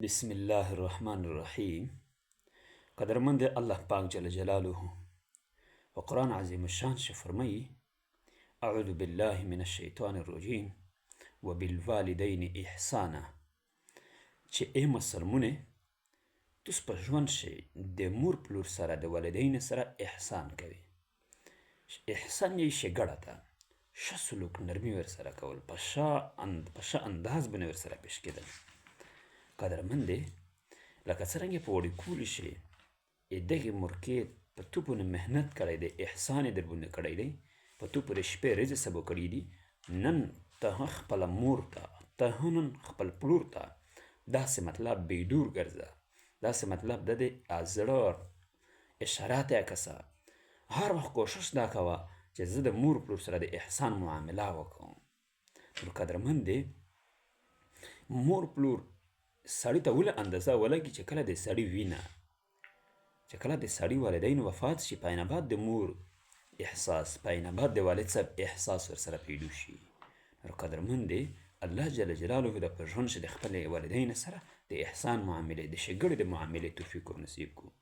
بسم الله الرحمن الرحیم. قدرمند الله پاک جل جلاله و قرآن عظیم الشان فرمایی: اعوذ بالله من الشیطان الرجیم و بالوالدین احسانا. چې ای مسلمونه، تاسو په ژوند شئ د مور پلور سره د والدین سره احسان کوي. احسان یې ښېګړه ده، ښه سلوک نرمي ورسره کول، په ښه انداز باندې ورسره پیش کېدل. قدرمندې، لکه څرنګه په وړوکولي شي دغې مورکې په تو باندې محنت کړی دی، احسان یې در باندې کړی دی، په تو پورې شپې ورځې سبا کړي دي. نن ته خپله مور ته، ته نن خپل پلور ته داسې مطلب بېدور ګرځه، داسې مطلب د دې زړه اشارات یې کسه. هر وخت کوشش دا کوه چې زه د مور پلور سره د احسان معامله وکړم. نو قدرمندې، مور پلور سړي ته ولې اندازه ولګي چې کله د سړي وینه، چې کله د سړي والدین وفات شي، په عیناباد د مور احساس، په عیناباد د والد صاحب احساس ورسره پیدا شي. نو قدرمندې، الله جل جلاله د په ژوند چې د خپلې والدین سره د احسان معاملې، د ښېګړې د معاملې توفیق ورنصیب کړو.